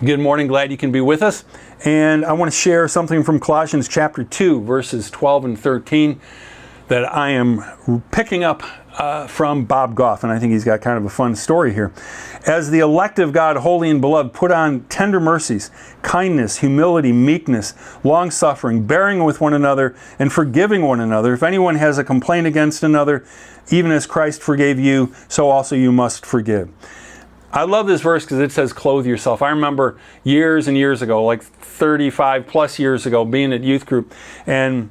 Good morning, glad you can be with us. And I want to share something from Colossians chapter 2, verses 12 and 13 that I am picking up from Bob Goff, and I think he's got kind of a fun story here. As the elect of God, holy and beloved, put on tender mercies, kindness, humility, meekness, long-suffering, bearing with one another, and forgiving one another. If anyone has a complaint against another, even as Christ forgave you, so also you must forgive. I love this verse because it says, clothe yourself. I remember years and years ago, like 35 plus years ago, being at youth group. And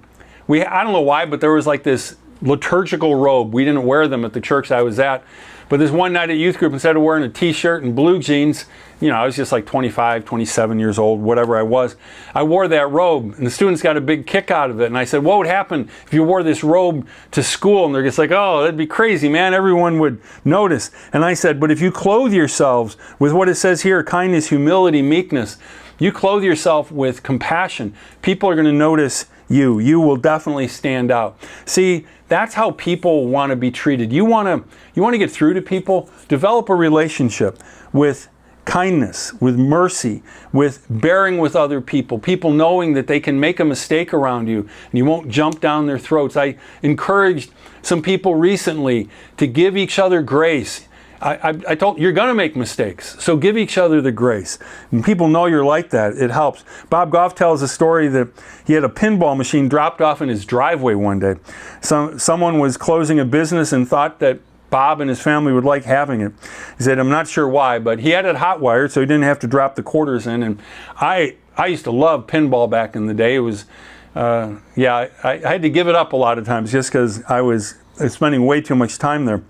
I don't know why, but there was like this liturgical robe. We didn't wear them at the church I was at. But this one night at youth group, instead of wearing a t-shirt and blue jeans, I was just like 25, 27 years old, whatever I was. I wore that robe, and the students got a big kick out of it. And I said, what would happen if you wore this robe to school? And they're just like, oh, that'd be crazy, man. Everyone would notice. And I said, but if you clothe yourselves with what it says here, kindness, humility, meekness, you clothe yourself with compassion, people are going to notice you. You will definitely stand out. See, that's how people want to be treated. You want to get through to people, develop a relationship with kindness, with mercy, with bearing with other people, people knowing that they can make a mistake around you and you won't jump down their throats. I encouraged some people recently to give each other grace. I told you're going to make mistakes, so give each other the grace. And people know you're like that. It helps. Bob Goff tells a story that he had a pinball machine dropped off in his driveway one day. Someone was closing a business and thought that Bob and his family would like having it. He said, I'm not sure why, but he had it hot wired so he didn't have to drop the quarters in. And I used to love pinball back in the day. It was, I had to give it up a lot of times just because I was spending way too much time there.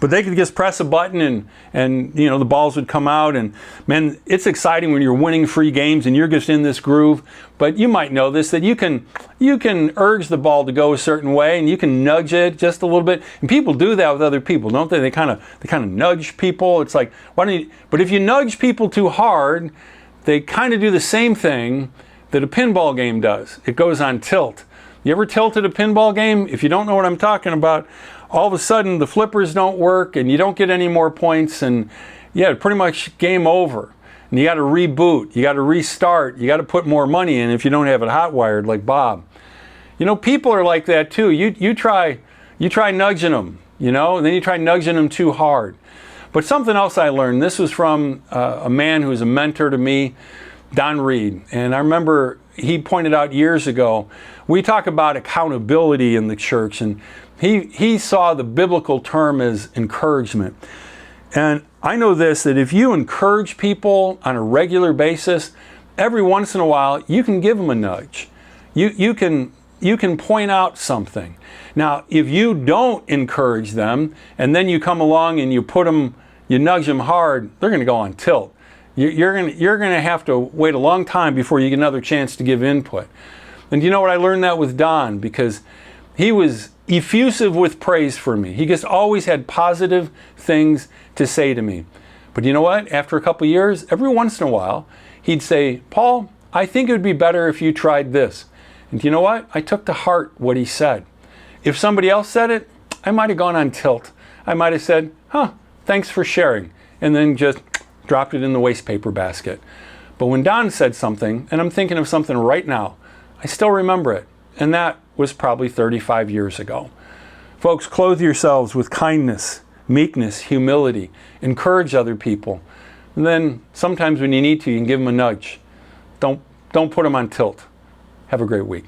But they could just press a button and the balls would come out, and man, it's exciting when you're winning free games and you're just in this groove. But you might know this, that you can urge the ball to go a certain way and you can nudge it just a little bit. And people do that with other people, don't they? They kind of nudge people. It's like, why don't you? But if you nudge people too hard, they kind of do the same thing that a pinball game does. It goes on tilt. You ever tilted a pinball game? If you don't know what I'm talking about, all of a sudden the flippers don't work and you don't get any more points, and pretty much game over. And you got to reboot, you got to restart, you got to put more money in if you don't have it hot wired like Bob. People are like that too. You try nudging them, and then you try nudging them too hard. But something else I learned, this was from a man who was a mentor to me, Don Reed. And I remember he pointed out years ago, we talk about accountability in the church, and he saw the biblical term as encouragement. And I know this, that if you encourage people on a regular basis, every once in a while, you can give them a nudge. You can point out something. Now, if you don't encourage them, and then you come along and you nudge them hard, they're going to go on tilt. You're going to have to wait a long time before you get another chance to give input. And you know what? I learned that with Don, because he was effusive with praise for me. He just always had positive things to say to me. But you know what? After a couple of years, every once in a while, he'd say, Paul, I think it would be better if you tried this. And you know what? I took to heart what he said. If somebody else said it, I might have gone on tilt. I might have said, thanks for sharing, and then just dropped it in the waste paper basket. But when Don said something, and I'm thinking of something right now, I still remember it. And that was probably 35 years ago. Folks, clothe yourselves with kindness, meekness, humility. Encourage other people. And then sometimes when you need to, you can give them a nudge. Don't put them on tilt. Have a great week.